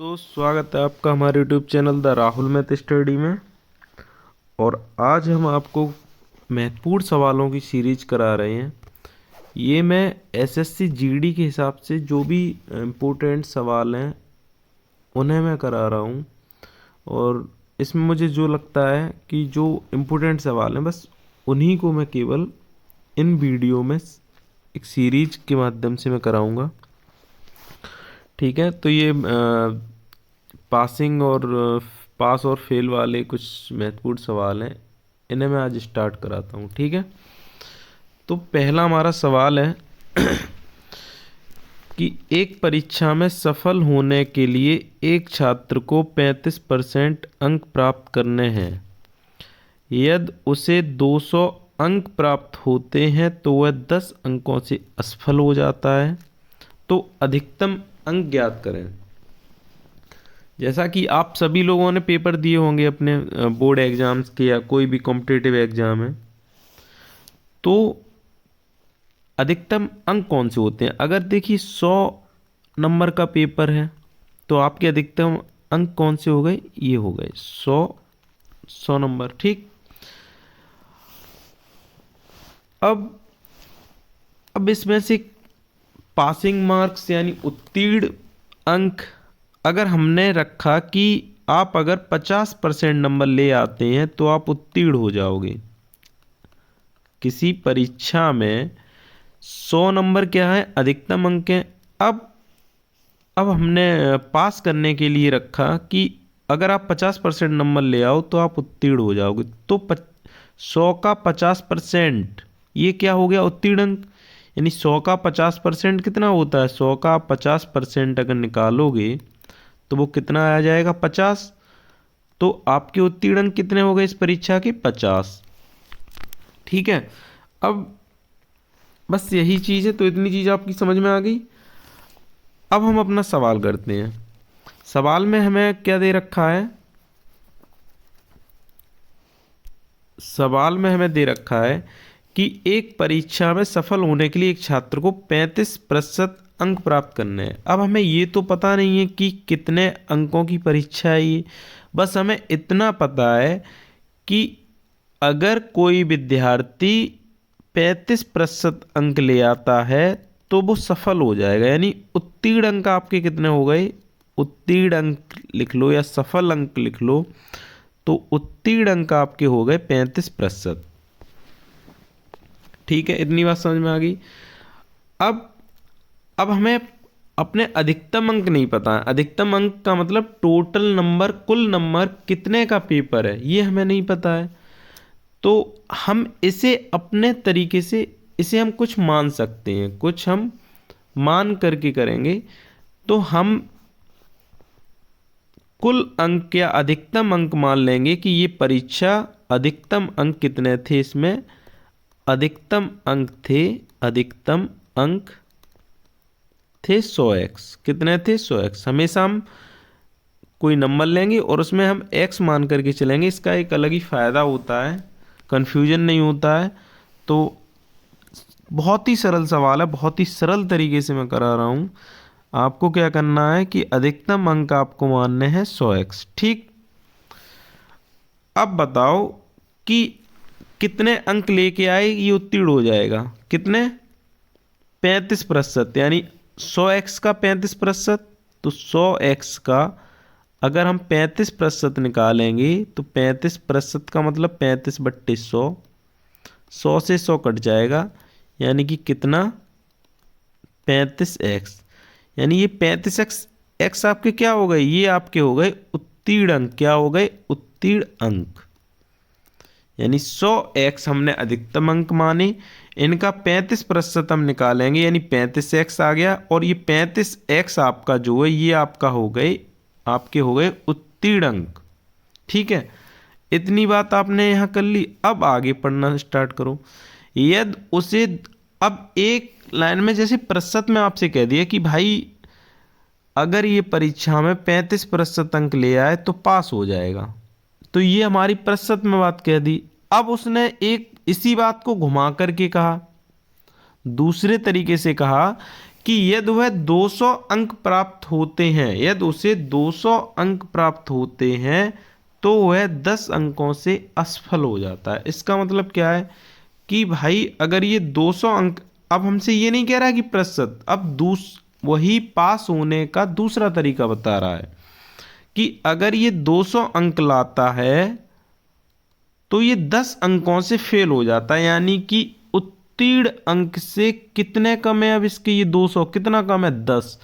तो स्वागत है आपका हमारे YouTube channel the Rahul math study में। और आज हम आपको महत्वपूर्ण सवालों की सीरीज करा रहे हैं। ये मैं एसएससी जीडी के हिसाब से जो भी इम्पोर्टेंट सवाल हैं उन्हें मैं करा रहा हूँ। और इसमें मुझे जो लगता है कि जो इम्पोर्टेंट सवाल हैं बस उन्हीं को मैं केवल इन वीडियो में एक सीरीज के माध्यम से मैं कराऊँगा। ठीक है, तो ये पासिंग और पास और फेल वाले कुछ महत्वपूर्ण सवाल हैं, इन्हें मैं आज स्टार्ट कराता हूँ। ठीक है, तो पहला हमारा सवाल है कि एक परीक्षा में सफल होने के लिए एक छात्र को 35% अंक प्राप्त करने हैं। यदि उसे 200 अंक प्राप्त होते हैं तो वह 10 अंकों से असफल हो जाता है। तो अधिकतम अंक ज्ञात करें। जैसा कि आप सभी लोगों ने पेपर दिए होंगे अपने बोर्ड एग्जाम्स के या कोई भी कॉम्पिटिटिव एग्जाम है, तो अधिकतम अंक कौन से होते हैं। अगर देखिए 100 नंबर का पेपर है तो आपके अधिकतम अंक कौन से हो गए, ये हो गए 100 नंबर। ठीक, अब इसमें से पासिंग मार्क्स यानी उत्तीर्ण अंक अगर हमने रखा कि आप अगर 50% नंबर ले आते हैं तो आप उत्तीर्ण हो जाओगे। किसी परीक्षा में 100 नंबर क्या है, अधिकतम अंक है। अब हमने पास करने के लिए रखा कि अगर आप 50% नंबर ले आओ तो आप उत्तीर्ण हो जाओगे। तो 100 का 50% ये क्या हो गया, उत्तीर्ण अंक। यानी 100 का 50% कितना होता है, 100 का 50% अगर निकालोगे तो वो कितना आ जाएगा, 50। तो आपके उत्तीर्ण अंक कितने हो गए इस परीक्षा के, 50। ठीक है, अब बस यही चीज़ है, तो इतनी चीज़ आपकी समझ में आ गई। अब हम अपना सवाल करते हैं। सवाल में हमें क्या दे रखा है, सवाल में हमें दे रखा है कि एक परीक्षा में सफल होने के लिए एक छात्र को 35% अंक प्राप्त करने हैं। अब हमें ये तो पता नहीं है कि कितने अंकों की परीक्षा है ये, बस हमें इतना पता है कि अगर कोई विद्यार्थी 35% अंक ले आता है तो वो सफल हो जाएगा। यानी उत्तीर्ण अंक आपके कितने हो गए, उत्तीर्ण अंक लिख लो या सफल अंक लिख लो, तो उत्तीर्ण अंक आपके हो गए 35%। ठीक है, इतनी बात समझ में आ गई। अब हमें अपने अधिकतम अंक नहीं पता है। अधिकतम अंक का मतलब टोटल नंबर, कुल नंबर कितने का पेपर है ये हमें नहीं पता है। तो हम इसे अपने तरीके से इसे हम कुछ मान सकते हैं, कुछ हम मान करके करेंगे। तो हम कुल अंक या अधिकतम अंक मान लेंगे कि ये परीक्षा अधिकतम अंक कितने थे, इसमें अधिकतम अंक थे 100x। कितने थे, 100x। हमेशा हम कोई नंबर लेंगे और उसमें हम x मान करके चलेंगे। इसका एक अलग ही फ़ायदा होता है, कन्फ्यूजन नहीं होता है। तो बहुत ही सरल सवाल है, बहुत ही सरल तरीके से मैं करा रहा हूँ। आपको क्या करना है कि अधिकतम अंक आपको मानने हैं 100x। ठीक, अब बताओ कि कितने अंक लेके आए ये उत्तीर्ण हो जाएगा, कितने, 35%। यानी 100x का 35%, तो 100x का अगर हम 35% निकालेंगे तो 35% का मतलब 35/100, 100 से 100 कट जाएगा। यानी कि कितना, 35x। यानी ये 35x आपके क्या हो गए, ये आपके हो गए उत्तीर्ण अंक। क्या हो गए, उत्तीर्ण अंक। यानी 100x हमने अधिकतम अंक माने, इनका 35% हम निकालेंगे यानी 35x आ गया। और ये 35x आपका जो है ये आपका हो गए, आपके हो गए उत्तीर्ण अंक। ठीक है, इतनी बात आपने यहाँ कर ली। अब आगे पढ़ना स्टार्ट करो। यदि उसे, अब एक लाइन में जैसे प्रतिशत में आपसे कह दिया कि भाई अगर ये परीक्षा में 35% अंक ले आए तो पास हो जाएगा, तो ये हमारी प्रतिशत में बात कह दी। अब उसने एक इसी बात को घुमा करके कहा, दूसरे तरीके से कहा कि यदि वह 200 अंक प्राप्त होते हैं, यदि उसे 200 अंक प्राप्त होते हैं तो वह 10 अंकों से असफल हो जाता है। इसका मतलब क्या है कि भाई अगर ये 200 अंक, अब हमसे ये नहीं कह रहा कि प्रतिशत, अब वही पास होने का दूसरा तरीका बता रहा है कि अगर ये 200 अंक लाता है तो ये 10 अंकों से फेल हो जाता है, यानी कि उत्तीर्ण अंक से कितने कम है। अब इसके ये 200 कितना कम है, 10।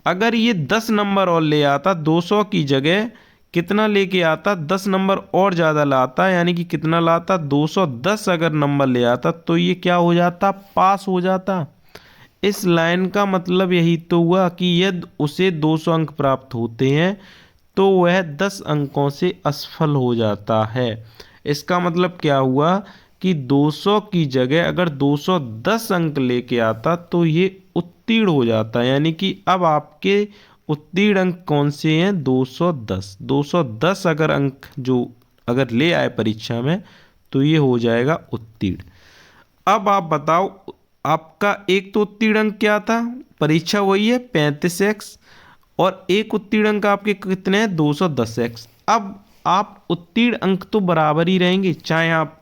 अगर ये 10 नंबर और ले आता, 200 की जगह कितना लेके आता, 10 नंबर और ज़्यादा लाता, यानी कि कितना लाता, 210 अगर नंबर ले आता तो ये क्या हो जाता, पास हो जाता। इस लाइन का मतलब यही तो हुआ कि यदि उसे 200 अंक प्राप्त होते हैं तो वह 10 अंकों से असफल हो जाता है। इसका मतलब क्या हुआ कि 200 की जगह अगर 210 अंक लेके आता तो ये उत्तीर्ण हो जाता, यानी कि अब आपके उत्तीर्ण अंक कौन से हैं, 210। 210 अगर अंक जो अगर ले आए परीक्षा में तो ये हो जाएगा उत्तीर्ण। अब आप बताओ, आपका एक तो उत्तीर्ण अंक क्या था, परीक्षा वही है 35x, और एक उत्तीर्ण अंक आपके कितने हैं, 210x। अब आप उत्तीर्ण अंक तो बराबर ही रहेंगे, चाहे आप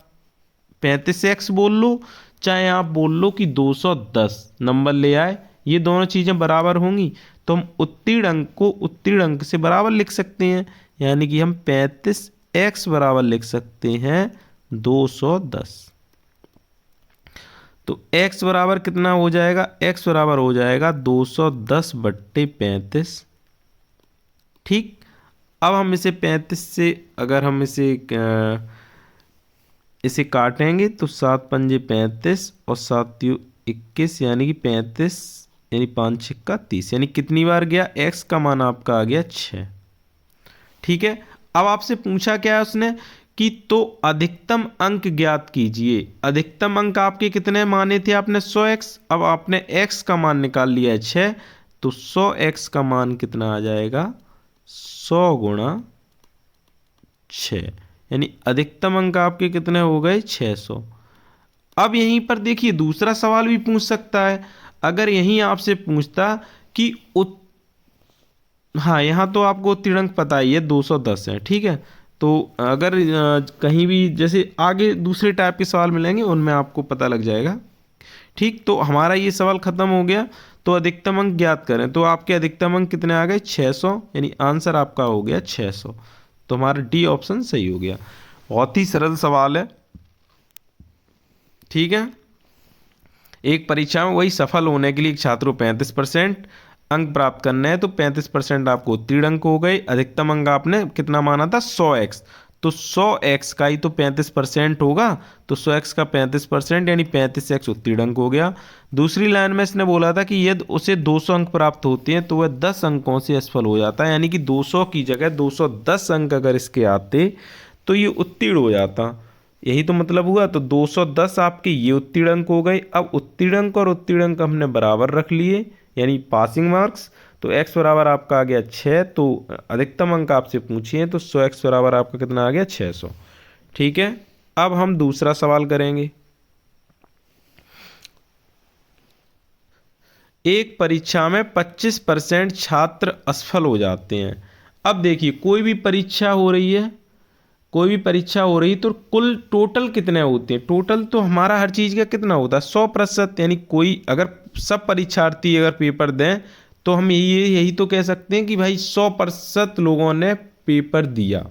35x बोल लो, चाहे आप बोल लो कि 210 नंबर ले आए, ये दोनों चीज़ें बराबर होंगी। तो हम उत्तीर्ण अंक को उत्तीर्ण अंक से बराबर लिख सकते हैं, यानी कि हम 35x बराबर लिख सकते हैं 210। तो x बराबर कितना हो जाएगा, x बराबर हो जाएगा 210/35। ठीक, अब हम इसे 35 से अगर हम इसे काटेंगे तो 7 पंजे 35 और 7 त्रिक 21, यानी कि 35, यानी 5 छिक्का 30, यानी कितनी बार गया, x का मान आपका आ गया 6। ठीक है, अब आपसे पूछा क्या है उसने कि तो अधिकतम अंक ज्ञात कीजिए। अधिकतम अंक आपके कितने माने थे आपने, 100x। अब आपने x का मान निकाल लिया है 6, तो 100x का मान कितना आ जाएगा, 100 गुणा 6, यानी अधिकतम अंक आपके कितने हो गए, 600। अब यहीं पर देखिए दूसरा सवाल भी पूछ सकता है। अगर यहीं आपसे पूछता कि हाँ, यहाँ तो आपको उत्तीर्ण अंक पता ही है 210 है, ठीक है। तो अगर कहीं भी जैसे आगे दूसरे टाइप के सवाल मिलेंगे उनमें आपको पता लग जाएगा। ठीक, तो हमारा ये सवाल खत्म हो गया। तो अधिकतम अंक ज्ञात करें, तो आपके अधिकतम अंक कितने आ गए, 600, यानी आंसर आपका हो गया 600। तो हमारा डी ऑप्शन सही हो गया। बहुत ही सरल सवाल है, ठीक है। एक परीक्षा में वही सफल होने के लिए एक छात्र को 35% अंक प्राप्त करने हैं, तो 35% आपको उत्तीर्ण अंक हो गए। अधिकतम अंक आपने कितना माना था, 100x, तो 100x का ही तो 35% होगा, तो 100x का 35% यानी 35x उत्तीर्ण अंक हो गया। दूसरी लाइन में इसने बोला था कि यदि उसे 200 अंक प्राप्त होते हैं तो वह 10 अंकों से असफल हो जाता है, यानी कि 200 की जगह 210 अंक अगर इसके आते तो ये उत्तीर्ण हो जाता। यही तो मतलब हुआ। तो 210 आपके ये उत्तीर्ण अंक हो गए। अब उत्तीर्ण अंक और उत्तीर्ण अंक हमने बराबर रख लिए, यानी पासिंग मार्क्स। तो x बराबर आपका आ गया 6, तो अधिकतम अंक आपसे पूछिए, तो 100x बराबर आपका कितना आ गया, 600। ठीक है, अब हम दूसरा सवाल करेंगे। एक परीक्षा में 25% छात्र असफल हो जाते हैं। अब देखिए कोई भी परीक्षा हो रही है, कोई भी परीक्षा हो रही तो कुल टोटल कितने होते हैं, टोटल तो हमारा हर चीज़ का कितना होता है, 100%। यानी कोई अगर सब परीक्षार्थी अगर पेपर दें तो हम यही तो कह सकते हैं कि भाई 100% लोगों ने पेपर दिया,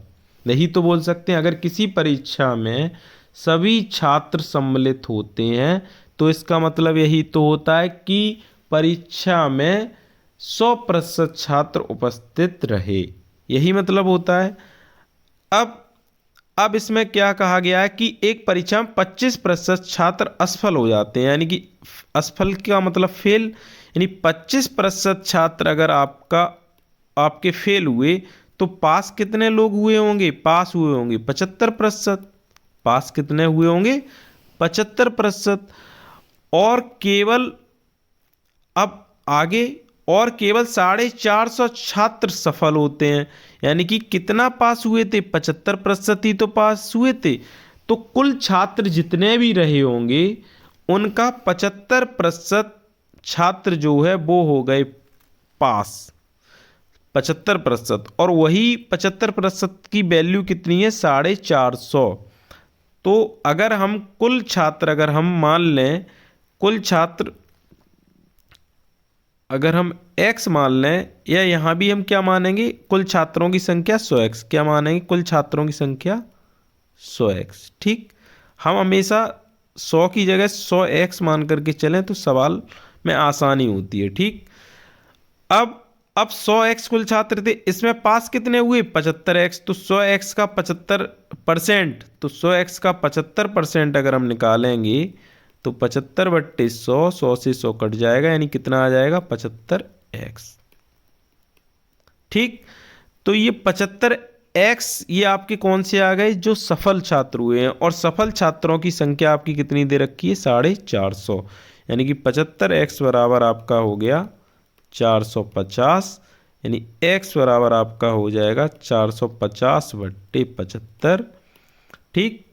यही तो बोल सकते हैं। अगर किसी परीक्षा में सभी छात्र सम्मिलित होते हैं तो इसका मतलब यही तो होता है कि परीक्षा में 100% छात्र उपस्थित रहे, यही मतलब होता है। अब इसमें क्या कहा गया है कि एक परीक्षा में 25% छात्र असफल हो जाते हैं, यानी कि असफल का मतलब फेल, यानी 25% छात्र अगर आपके फेल हुए तो पास कितने लोग हुए होंगे, पास हुए होंगे 75%। पास कितने हुए होंगे, 75%। और केवल अब आगे और केवल 450 छात्र सफल होते हैं, यानी कि कितना पास हुए थे, 75% ही तो पास हुए थे। तो कुल छात्र जितने भी रहे होंगे उनका 75% छात्र जो है वो हो गए पास 75%, और वही 75% की वैल्यू कितनी है 450। तो अगर हम कुल छात्र, अगर हम मान लें कुल छात्र, अगर हम x मान लें, या यहाँ भी हम क्या मानेंगे, कुल छात्रों की संख्या 100x, क्या मानेंगे, कुल छात्रों की संख्या 100x। ठीक, हम हमेशा 100 की जगह 100x मान करके चलें तो सवाल में आसानी होती है। ठीक, अब 100x कुल छात्र थे, इसमें पास कितने हुए 75x, तो 100x का 75%, तो 100x का 75% अगर हम निकालेंगे तो 75/100, 100 से 100 कट जाएगा, यानी कितना आ जाएगा 75x। ठीक, तो ये 75x ये आपके कौन से आ गए, जो सफल छात्र हुए हैं, और सफल छात्रों की संख्या आपकी कितनी दे रखी है 450, यानी कि 75x बराबर आपका हो गया 450, यानी x बराबर आपका हो जाएगा 450/75। ठीक,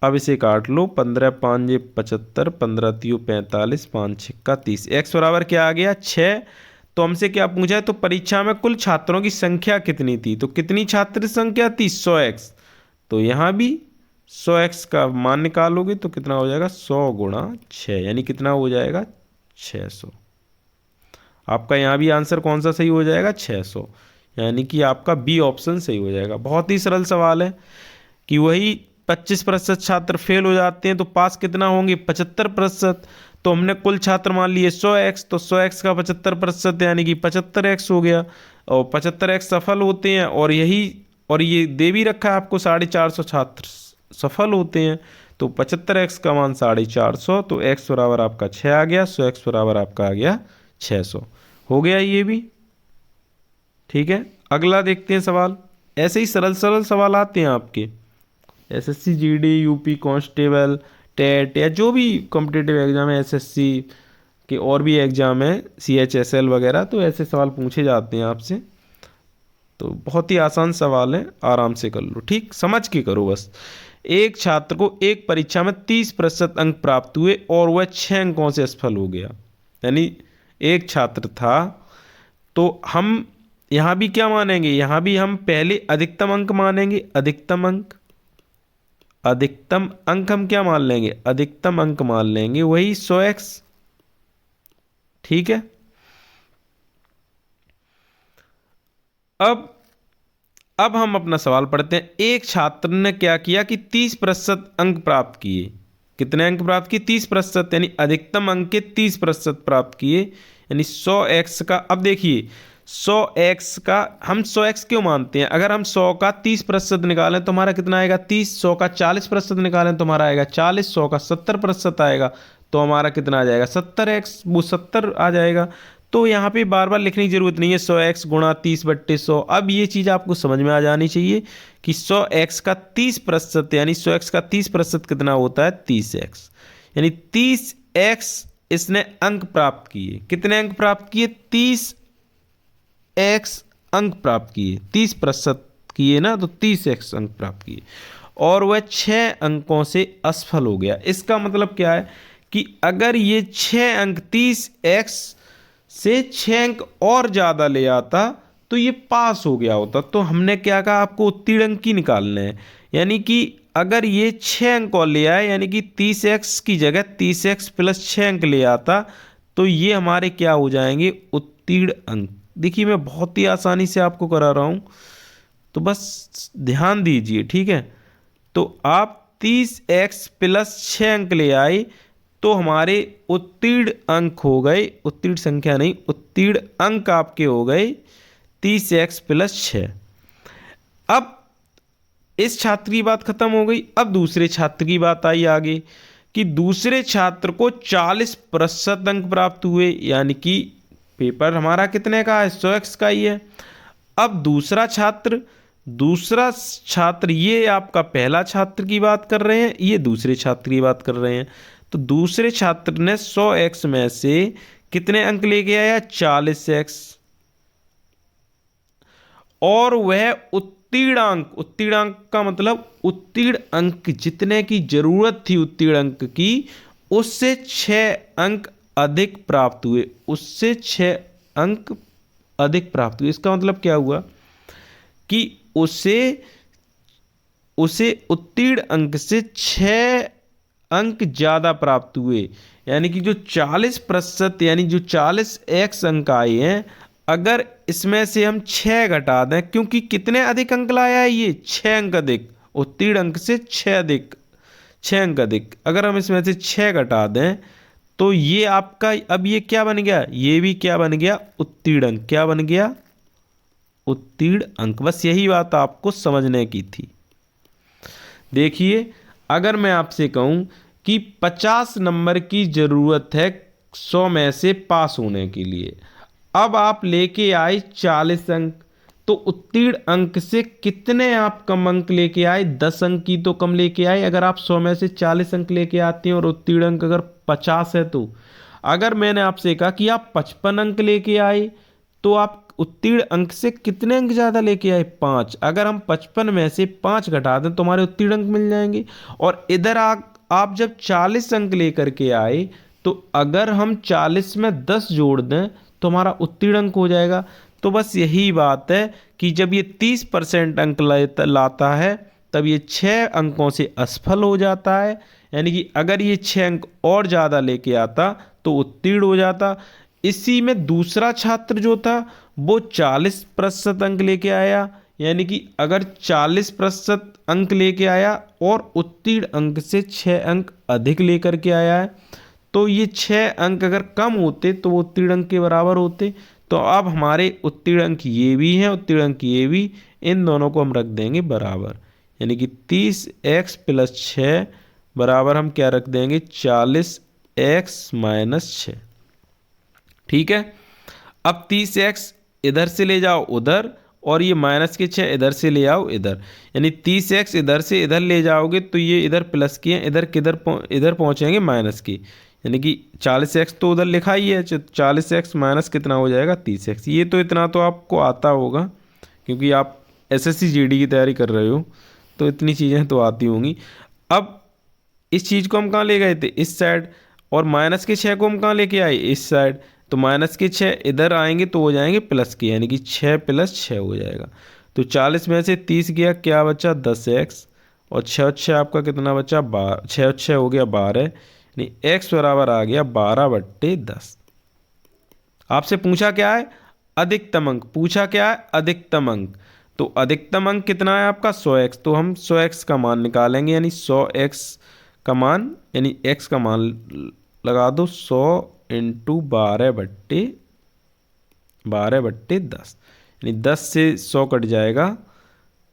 अब इसे काट लो, 15 5 75, 15 3 45, 5 6 30, x बराबर क्या आ गया 6। तो हमसे क्या पूछा है, तो परीक्षा में कुल छात्रों की संख्या कितनी थी, तो कितनी छात्र संख्या थी 100x, तो यहाँ भी 100x का मान निकालोगे तो कितना हो जाएगा 100 गुणा 6, यानी कितना हो जाएगा 600। आपका यहाँ भी आंसर कौन सा सही हो जाएगा 600, यानी कि आपका बी ऑप्शन सही हो जाएगा। बहुत ही सरल सवाल है कि वही 25% छात्र फेल हो जाते हैं तो पास कितना होंगे 75%। तो हमने कुल छात्र मान लिए 100x, तो 100x का 75% यानी कि 75x हो गया, और 75x सफल होते हैं, और ये दे भी रखा है आपको 450 छात्र सफल होते हैं, तो 75x का मान 450, तो x बराबर आपका 6 आ गया, 100x बराबर आपका आ गया 600, हो गया ये भी। ठीक है, अगला देखते हैं सवाल। ऐसे ही सरल सरल सवाल आते हैं आपके SSC GD UP constable TET, या जो भी कॉम्पिटिटिव एग्जाम है, एसएससी के और भी एग्जाम है, सीएचएसएल वगैरह, तो ऐसे सवाल पूछे जाते हैं आपसे। तो बहुत ही आसान सवाल है, आराम से कर लो। ठीक, समझ के करो बस। एक छात्र को एक परीक्षा में 30% अंक प्राप्त हुए और वह 6 अंकों से असफल हो गया, यानी एक छात्र था, तो हम यहाँ भी क्या मानेंगे, यहाँ भी हम पहले अधिकतम अंक मानेंगे, अधिकतम अंक हम क्या मान लेंगे, अधिकतम अंक मान लेंगे, वही 100x। ठीक है, अब हम अपना सवाल पढ़ते हैं। एक छात्र ने क्या किया कि 30% अंक प्राप्त किए, कितने अंक प्राप्त किए 30%, यानी अधिकतम अंक के 30% प्राप्त किए, यानी 100x का। अब देखिए 100x का हम 100x क्यों मानते हैं, अगर हम 100 का 30% निकालें तो हमारा कितना आएगा 30, 100 का 40% निकालें तो हमारा आएगा 40, 100 का 70% आएगा तो हमारा कितना आ जाएगा 70x, वो 70 आ जाएगा। तो यहाँ पे बार बार लिखने की जरूरत नहीं है 100x गुणा 30/100। अब ये चीज़ आपको समझ में आ जानी चाहिए कि 100x का 30%, यानी 100x का 30% कितना होता है 30x, यानी 30x इसने अंक प्राप्त किए। कितने अंक प्राप्त किए 30x अंक प्राप्त किए, 30% किए ना, तो 30x अंक प्राप्त किए, और वह 6 अंकों से असफल हो गया। इसका मतलब क्या है कि अगर ये 6 अंक 30x से 6 अंक और ज़्यादा ले आता तो ये पास हो गया होता। तो हमने क्या कहा, आपको उत्तीर्ण अंक ही निकालने हैं, यानी कि अगर ये 6 अंक और ले आए, यानी कि 30x की जगह 30x + 6 अंक ले आता, तो ये हमारे क्या हो जाएंगे उत्तीर्ण अंक। देखिए मैं बहुत ही आसानी से आपको करा रहा हूँ, तो बस ध्यान दीजिए। ठीक है, तो आप 30x + 6 अंक ले आए तो हमारे उत्तीर्ण अंक हो गए, उत्तीर्ण संख्या नहीं, उत्तीर्ण अंक आपके हो गए 30x + 6। अब इस छात्र की बात खत्म हो गई। अब दूसरे छात्र की बात आई आगे कि दूसरे छात्र को 40% अंक प्राप्त हुए, यानी कि पेपर हमारा कितने का है 100x का ही है। अब दूसरा छात्र ये आपका पहला छात्र की बात कर रहे हैं, ये दूसरे छात्र की बात कर रहे हैं। तो दूसरे छात्र ने 100x में से कितने अंक लेके आया 40x, और वह उत्तीर्ण अंक का मतलब उत्तीर्ण अंक जितने की जरूरत थी उत्तीर्ण अंक की, उससे 6 अंक अधिक प्राप्त हुए, उससे 6 अंक अधिक प्राप्त हुए। इसका मतलब क्या हुआ कि उसे उत्तीर्ण अंक से 6 अंक ज्यादा प्राप्त हुए। यानी कि जो 40% यानी जो 40x अंक आए हैं, अगर इसमें से हम 6 घटा दें, क्योंकि कितने अधिक अंक लाया है ये, 6 अंक अधिक, उत्तीर्ण अंक से 6 अधिक, 6 अंक अधिक, अगर हम इसमें से 6 घटा दें तो ये आपका अब ये क्या बन गया, ये भी क्या बन गया, उत्तीर्ण अंक। क्या बन गया, उत्तीर्ण अंक। बस यही बात आपको समझने की थी। देखिए, अगर मैं आपसे कहूं कि 50 नंबर की जरूरत है 100 में से पास होने के लिए, अब आप लेके आए 40 अंक, तो उत्तीर्ण अंक से कितने आप कम अंक लेके आए, 10 अंक की तो कम लेके आए। अगर आप 100 में से 40 अंक लेके आते हैं और उत्तीर्ण अंक अगर 50 है, तो अगर मैंने आपसे कहा कि आप 55 अंक लेके आए, तो आप उत्तीर्ण अंक से कितने अंक ज्यादा लेके आए, 5। अगर हम 55 में से 5 घटा दें तो हमारे उत्तीर्ण अंक मिल जाएंगे। और इधर आप जब 40 अंक लेकर के आए, तो अगर हम 40 में 10 जोड़ दें तो हमारा उत्तीर्ण अंक हो जाएगा। तो बस यही बात है कि जब ये 30% अंक लाता है, तब ये 6 अंकों से असफल हो जाता है। यानी कि अगर ये 6 अंक और ज़्यादा लेके आता तो उत्तीर्ण हो जाता। इसी में दूसरा छात्र जो था वो 40% अंक लेके आया, यानी कि अगर 40% अंक लेके आया और उत्तीर्ण अंक से 6 अंक अधिक लेकर के आया है, तो ये 6 अंक अगर कम होते तो वो उत्तीर्ण अंक के बराबर होते। तो अब हमारे उत्तीर्ण अंक ये भी हैं, उत्तीर्ण अंक ये भी, इन दोनों को हम रख देंगे बराबर। यानी कि 30x + 6 बराबर हम क्या रख देंगे, 40x - 6। ठीक है। अब 30x इधर से ले जाओ उधर, और ये -6 इधर से ले आओ इधर। यानी 30x इधर से इधर ले जाओगे तो ये इधर प्लस की है, इधर किधर इधर पहुंचेंगे माइनस की। यानी कि 40x तो उधर लिखा ही है, 40x माइनस कितना हो जाएगा, 30x। ये तो इतना तो आपको आता होगा, क्योंकि आप SSC GD की तैयारी कर रहे हो, तो इतनी चीज़ें तो आती होंगी। अब इस चीज़ को हम कहाँ ले गए थे, इस साइड, और -6 को हम कहाँ लेके आए, इस साइड। तो -6 इधर आएंगे तो हो जाएंगे प्लस के, यानी कि 6 + 6 हो जाएगा। तो 40 में से 30 गया, क्या बचा, 10x, और 6 आपका कितना बचा, 12। 6 हो गया 12, यानी x बराबर आ गया 12/10। आपसे पूछा क्या है, अधिकतम अंक पूछा, क्या है, अधिकतम अंक। तो अधिकतम अंक कितना है आपका, 100x। तो हम 100x का मान निकालेंगे, यानी 100x का मान, यानी x का मान लगा दो, 100 × 12/10, यानी 10 से 100 कट जाएगा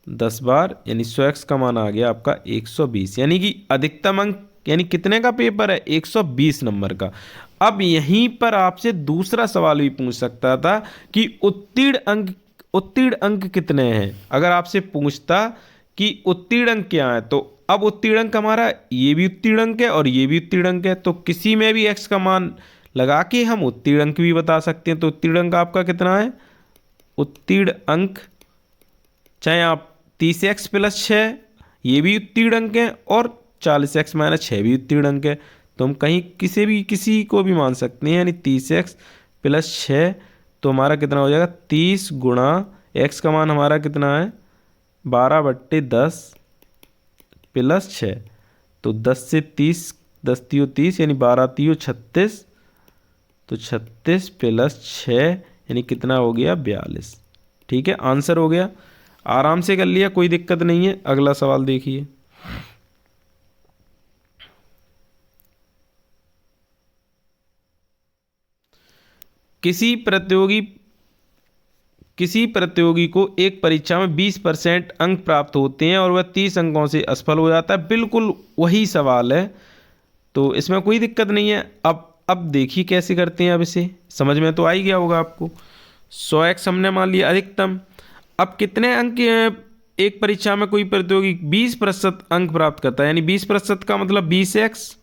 10 बार, यानी 100x का मान आ गया आपका 120। यानी कि अधिकतम अंक यानी कितने का पेपर है, 120 नंबर का। अब यहीं पर आपसे दूसरा सवाल भी पूछ सकता था कि उत्तीर्ण अंक कितने हैं। अगर आपसे पूछता कि उत्तीर्ण अंक क्या है, तो अब उत्तीर्ण अंक हमारा ये भी उत्तीर्ण अंक है और ये भी उत्तीर्ण अंक है, तो किसी में भी x का मान लगा के हम उत्तीर्ण अंक भी बता सकते हैं। तो उत्तीर्ण अंक आपका कितना है, उत्तीर्ण अंक, चाहे आप 30x + 6 ये भी उत्तीर्ण अंक है, और 40x - 6 भी उत्तीर्ण अंक है। तो हम कहीं किसी को भी मान सकते हैं, यानी 30x + 6, तो हमारा कितना हो जाएगा, 30 × x का मान हमारा कितना है, 12/10 + 6। तो 10 से 30, 10 × 30 यानी 12 × 36, तो 36 + 6 यानी कितना हो गया, 42। ठीक है, आंसर हो गया। आराम से कर लिया, कोई दिक्कत नहीं है। अगला सवाल देखिए। किसी प्रतियोगी को एक परीक्षा में 20% अंक प्राप्त होते हैं और वह 30 अंकों से असफल हो जाता है। बिल्कुल वही सवाल है, तो इसमें कोई दिक्कत नहीं है। अब देखिए कैसे करते हैं। अब इसे समझ में तो आ ही गया होगा आपको। 100x हमने मान लिया अधिकतम। अब कितने अंक एक परीक्षा में कोई प्रतियोगी 20% अंक प्राप्त करता है, यानी 20% का मतलब 20x,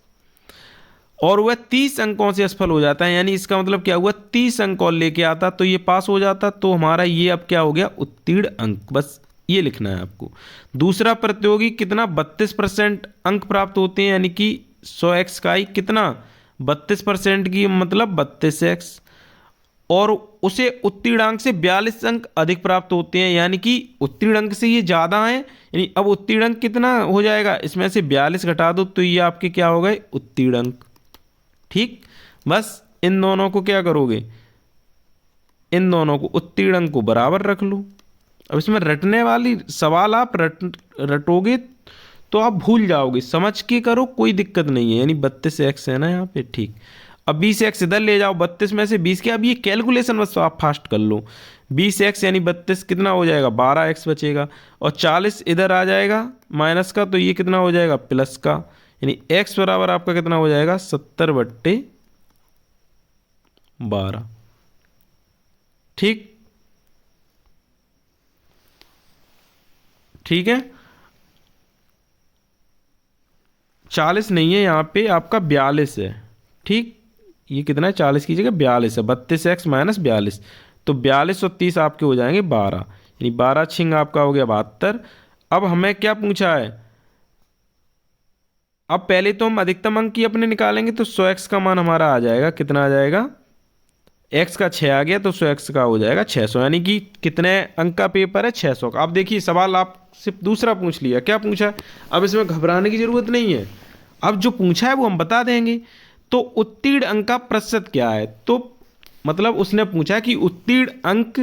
और वह 30 अंकों से असफल हो जाता है, यानी इसका मतलब क्या हुआ, 30 अंक और लेके आता तो ये पास हो जाता। तो हमारा ये अब क्या हो गया, उत्तीर्ण अंक। बस ये लिखना है आपको। दूसरा प्रतियोगी कितना, 32% अंक प्राप्त होते हैं, यानी कि 100x का ही कितना, 32% की मतलब 32x, और उसे उत्तीर्ण अंक से 42 अंक अधिक प्राप्त होते हैं, यानी कि उत्तीर्ण अंक से ये ज़्यादा है, यानी अब उत्तीर्ण अंक कितना हो जाएगा, इसमें से 42 घटा दो तो ये आपके क्या हो गए, उत्तीर्ण अंक। ठीक, बस इन दोनों को क्या करोगे, इन दोनों को उत्तीर्ण अंक को बराबर रख लो। अब इसमें रटने वाली सवाल आप रटोगे तो आप भूल जाओगे, समझ के करो, कोई दिक्कत नहीं है। यानी 32x है ना यहाँ पे, ठीक। अब 20x इधर ले जाओ, 32 में से 20 के, अब ये कैलकुलेशन बस आप फास्ट कर लो। 20x यानी 32 कितना हो जाएगा, 12x बचेगा, और 40 इधर आ जाएगा माइनस का, तो ये कितना हो जाएगा, प्लस का। यानी x बराबर आपका कितना हो जाएगा, 70/12। ठीक, ठीक है। 40 नहीं है यहाँ पे, आपका 42 है। ठीक, ये कितना है, 40 की जगह 42 है, 32x माइनस 42, तो 42 और 30 आपके हो जाएंगे 12, यानी 12 छिंग आपका हो गया 72। अब हमें क्या पूछा है, अब पहले तो हम अधिकतम अंक की अपने निकालेंगे, तो 100x का मान हमारा आ जाएगा, कितना आ जाएगा, x का 6 आ गया, तो 100x का हो जाएगा 600, यानी कि कितने अंक का पेपर है, 600 का। अब देखिए सवाल आपसे दूसरा पूछ लिया, क्या पूछा है, अब इसमें घबराने की जरूरत नहीं है, अब जो पूछा है वो हम बता देंगे। तो उत्तीर्ण अंक का प्रतिशत क्या है, तो मतलब उसने पूछा कि उत्तीर्ण अंक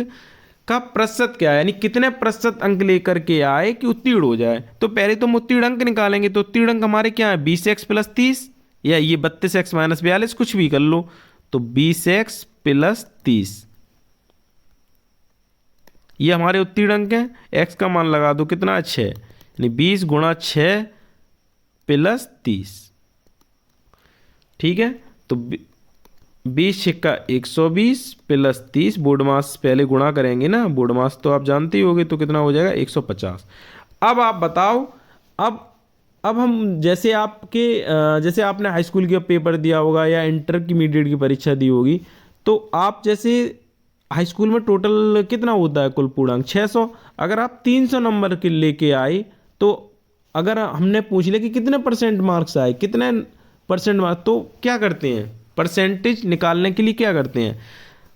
का प्रतिशत क्या है, यानी कितने प्रतिशत अंक लेकर के आए कि उत्तीर्ण हो जाए। तो पहले तो हम उत्तीर्ण अंक निकालेंगे, तो उत्तीर्ण अंक हमारे क्या है, 20x प्लस 30, या ये 32x माइनस 42, कुछ भी कर लो, तो 20x प्लस 30, ये हमारे उत्तीर्ण अंक हैं। x का मान लगा दो, कितना, 6, यानी 20 गुणा 6 प्लस 30। ठीक है, तो 20 छिक्का 120 प्लस 30, बोर्ड मास पहले गुणा करेंगे ना, बोर्ड मास तो आप जानते ही होगे, तो कितना हो जाएगा, 150। अब आप बताओ, अब हम जैसे आपके जैसे आपने हाई स्कूल का पेपर दिया होगा या इंटरमीडिएट की परीक्षा दी होगी, तो आप जैसे हाई स्कूल में टोटल कितना होता है कुल पूर्णांक, 600। अगर आप 300 नंबर के लेके आए, तो अगर हमने पूछ लिया कि कितने परसेंट मार्क्स आए, कितने परसेंट मार्क्स, तो क्या करते हैं, परसेंटेज निकालने के लिए क्या करते हैं,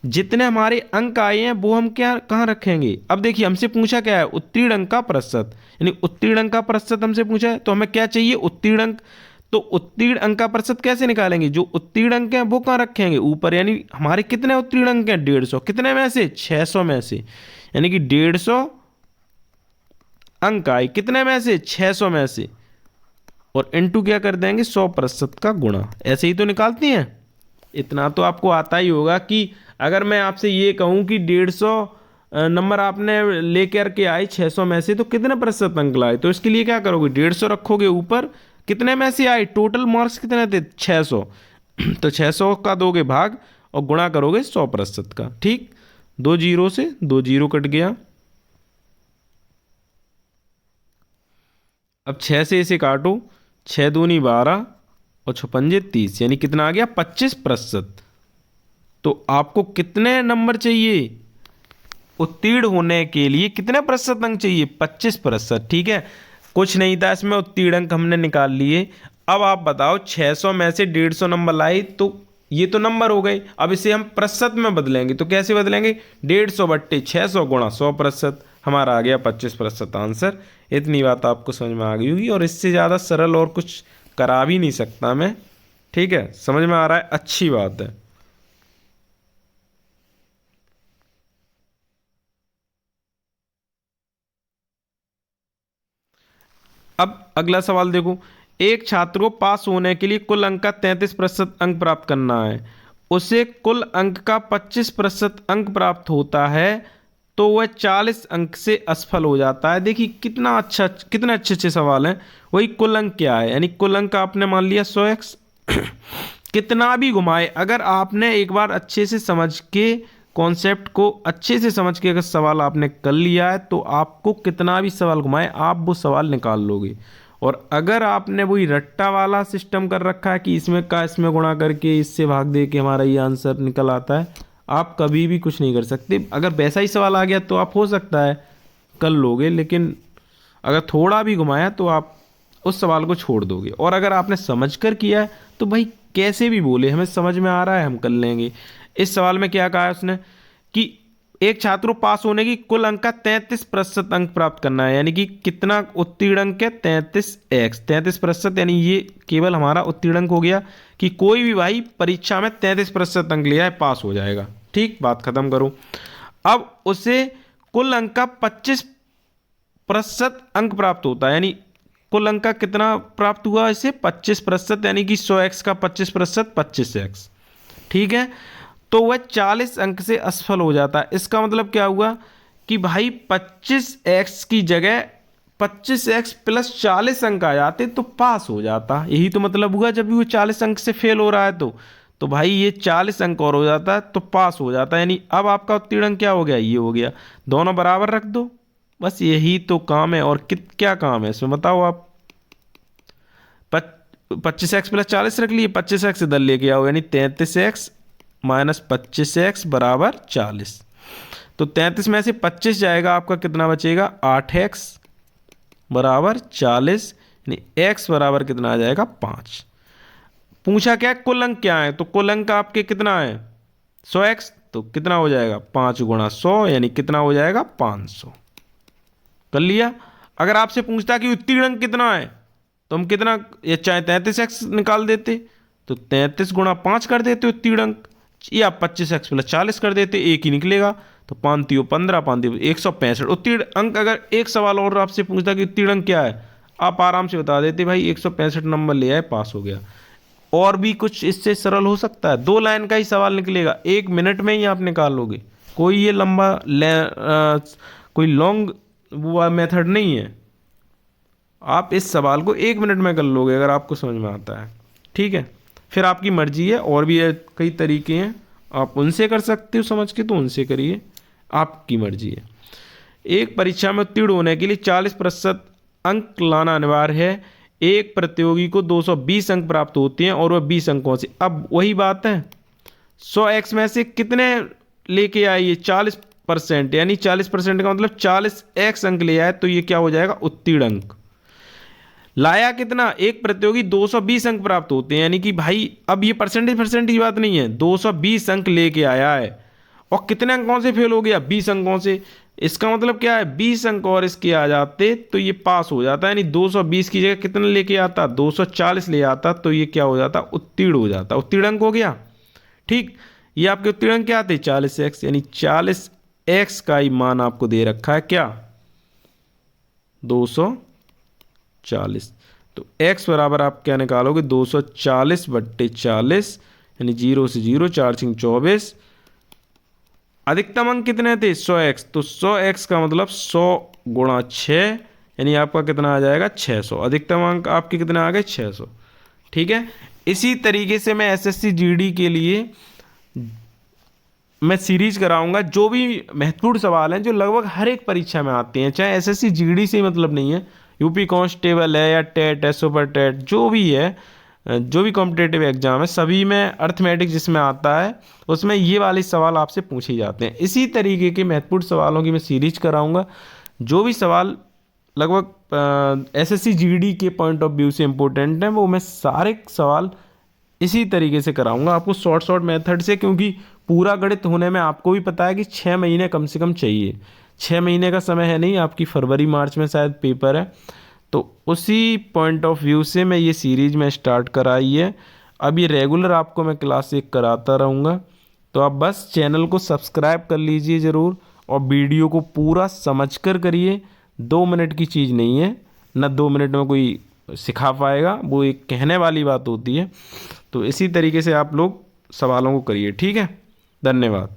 जितने हमारे अंक आए हैं वो हम क्या कहाँ रखेंगे। अब देखिए हमसे पूछा क्या है, उत्तीर्ण अंक का प्रतिशत, यानी उत्तीर्ण अंक का प्रतिशत हमसे पूछा है, तो हमें क्या चाहिए, उत्तीर्ण अंक। तो उत्तीर्ण अंक का प्रतिशत कैसे निकालेंगे, जो उत्तीर्ण अंक हैं वो कहाँ रखेंगे, ऊपर, यानी हमारे कितने उत्तीर्ण अंक हैं, 150, कितने में से, 600 में से, यानी कि 150 अंक आए, कितने में से, 600 में से, और इनटू क्या कर देंगे, 100% का गुणा। ऐसे ही तो निकालती हैं। इतना तो आपको आता ही होगा कि अगर मैं आपसे ये कहूं कि 150 नंबर आपने लेकर के आए 600 में से, तो कितने प्रतिशत अंक लाए, तो इसके लिए क्या करोगे, 150 रखोगे ऊपर, कितने में से आए, टोटल मार्क्स कितने थे, 600, तो 600 का दोगे भाग और गुणा करोगे 100% का। ठीक, 2 जीरो से 2 जीरो कट गया। अब 6 से इसे काटो, 6 दूनी 12 और 6 पंजे 30, यानी कितना आ गया, 25%। तो आपको कितने नंबर चाहिए, उत्तीर्ण होने के लिए कितने प्रतिशत अंक चाहिए, 25%। ठीक है, कुछ नहीं था इसमें, उत्तीर्ण अंक हमने निकाल लिए। अब आप बताओ 600 में से 150 नंबर लाए, तो ये तो नंबर हो गए, अब इसे हम प्रतिशत में बदलेंगे, तो कैसे बदलेंगे, 150/600 गुणा 100%, हमारा आ गया 25% आंसर। इतनी बात आपको समझ में आ गई होगी, और इससे ज़्यादा सरल और कुछ करा भी नहीं सकता मैं। ठीक है, समझ में आ रहा है, अच्छी बात है। अब अगला सवाल देखो, एक छात्र को पास होने के लिए कुल अंक का 33% अंक प्राप्त करना है, उसे कुल अंक का 25% अंक प्राप्त होता है, तो वह 40 अंक से असफल हो जाता है। देखिए कितना अच्छा, कितने अच्छे अच्छे सवाल हैं। वही कुल अंक क्या है, यानी कुल अंक आपने मान लिया 100x, कितना भी घुमाए, अगर आपने एक बार अच्छे से समझ के कॉन्सेप्ट को अच्छे से समझ के अगर सवाल आपने कर लिया है, तो आपको कितना भी सवाल घुमाए आप वो सवाल निकाल लोगे। और अगर आपने वही रट्टा वाला सिस्टम कर रखा है कि इसमें का इसमें गुणा करके इससे भाग दे के हमारा ये आंसर निकल आता है, आप कभी भी कुछ नहीं कर सकते। अगर वैसा ही सवाल आ गया तो आप हो सकता है कर लोगे, लेकिन अगर थोड़ा भी घुमाया तो आप उस सवाल को छोड़ दोगे। और अगर आपने समझ कर किया है तो भाई कैसे भी बोले, हमें समझ में आ रहा है, हम कर लेंगे। इस सवाल में क्या कहा है उसने कि एक छात्र को पास होने की कुल अंक का 33% अंक प्राप्त करना है, यानी कि कितना उत्तीर्ण अंक है 33x, 33%, यानी ये केवल हमारा उत्तीर्ण अंक हो गया कि कोई भी भाई परीक्षा में 33% अंक लिया है पास हो जाएगा। ठीक, बात खत्म करो। अब उसे कुल अंक का 25% अंक प्राप्त होता है, यानी कुल अंक का कितना प्राप्त हुआ इसे 25%, यानी कि 100x का 25% 25x। ठीक है, तो वह 40 अंक से असफल हो जाता है। इसका मतलब क्या हुआ कि भाई 25x की जगह 25x प्लस 40 अंक आ जाते तो पास हो जाता। यही तो मतलब हुआ, जब भी वो 40 अंक से फेल हो रहा है तो भाई ये 40 अंक और हो जाता है तो पास हो जाता है। यानी अब आपका उत्तीर्ण अंक क्या हो गया, ये हो गया। दोनों बराबर रख दो, बस यही तो काम है। और क्या काम है इसमें बताओ आप। 25x प्लस 40 रख लिए, 25x इधर लेके आओ, यानी 33x माइनस 25x बराबर 40। तो 33 में से 25 जाएगा, आपका कितना बचेगा 8x बराबर 40, यानी x बराबर कितना आ जाएगा 5। पूछा क्या है, कुल अंक क्या है, तो कुल अंक आपके कितना है 100x, तो कितना हो जाएगा 5 गुणा 100, यानी कितना हो जाएगा 500। कर लिया। अगर आपसे पूछता कि उत्तीर्ण अंक कितना है तो हम कितना, ये चाहे 33x निकाल देते तो 33 गुणा 5 कर देते उत्तीर्ण अंक, या 25x प्लस 40 कर देते, एक ही निकलेगा। तो 5 तियो 15, 5 तियो 165 उत्तीर्ण अंक। अगर एक सवाल और आपसे पूछता कि उत्तीर्ण अंक क्या है, आप आराम से बता देते भाई 165 नंबर ले आए, पास हो गया। और भी कुछ इससे सरल हो सकता है, 2 लाइन का ही सवाल निकलेगा, 1 मिनट में ही आप निकाल लोगे। कोई ये लंबा कोई लॉन्ग वो मेथड नहीं है, आप इस सवाल को 1 मिनट में कर लोगे अगर आपको समझ में आता है। ठीक है, फिर आपकी मर्जी है, और भी कई तरीके हैं, आप उनसे कर सकते हो समझ के, तो उनसे करिए, आपकी मर्जी है। एक परीक्षा में उत्तीर्ण होने के लिए 40% अंक लाना अनिवार्य है। एक प्रतियोगी को 220 अंक प्राप्त होते हैं और वह 20 अंकों से। अब वही बात है, 100x में से कितने लेके आइए 40%, यानी 40% का मतलब 40x अंक ले आए, तो ये क्या हो जाएगा उत्तीर्ण अंक। लाया कितना, एक प्रतियोगी 220 अंक प्राप्त होते हैं, यानी कि भाई अब ये परसेंटेज की बात नहीं है, 220 अंक लेके आया है और कितने अंकों से फेल हो गया 20 अंकों से। इसका मतलब क्या है, 20 अंक और इसके आ जाते तो ये पास हो जाता, यानी 220 की जगह कितने लेके आता 240 ले आता, तो ये क्या हो जाता उत्तीर्ण हो जाता, उत्तीर्ण अंक हो गया। ठीक, ये आपके उत्तीर्ण अंक क्या आते 40x, यानी 40x का ही मान आपको दे रखा है क्या 240। तो x बराबर आप क्या निकालोगे 240/40, यानी 0 से 0, 4 6 24। अधिकतम अंक कितने थे 100x, तो 100x का मतलब 100 गुणा 6, यानी आपका कितना आ जाएगा 600। अधिकतम अंक आपके कितने आ गए 600। ठीक है, इसी तरीके से मैं एसएससी जीडी के लिए मैं सीरीज कराऊंगा, जो भी महत्वपूर्ण सवाल हैं जो लगभग हर एक परीक्षा में आते हैं, चाहे एसएससी जीडी से मतलब नहीं है, यूपी कांस्टेबल है या टेट है, सुपर टेट, जो भी है, जो भी कॉम्पिटेटिव एग्जाम है, सभी में अर्थमेटिक जिसमें आता है उसमें ये वाले सवाल आपसे पूछे जाते हैं। इसी तरीके के महत्वपूर्ण सवालों की मैं सीरीज कराऊंगा। जो भी सवाल लगभग एसएससी जीडी के पॉइंट ऑफ व्यू से इम्पोर्टेंट हैं, वो मैं सारे सवाल इसी तरीके से कराऊंगा आपको, शॉर्ट मेथड से, क्योंकि पूरा गणित होने में आपको भी पता है कि 6 महीने कम से कम चाहिए। 6 महीने का समय है नहीं, आपकी फरवरी मार्च में शायद पेपर है, तो उसी पॉइंट ऑफ व्यू से मैं ये सीरीज में स्टार्ट कराई है। अब ये रेगुलर आपको मैं क्लास 1 कराता रहूँगा, तो आप बस चैनल को सब्सक्राइब कर लीजिए ज़रूर, और वीडियो को पूरा समझकर करिए। 2 मिनट की चीज़ नहीं है, ना 2 मिनट में कोई सिखा पाएगा, वो एक कहने वाली बात होती है। तो इसी तरीके से आप लोग सवालों को करिए। ठीक है, धन्यवाद।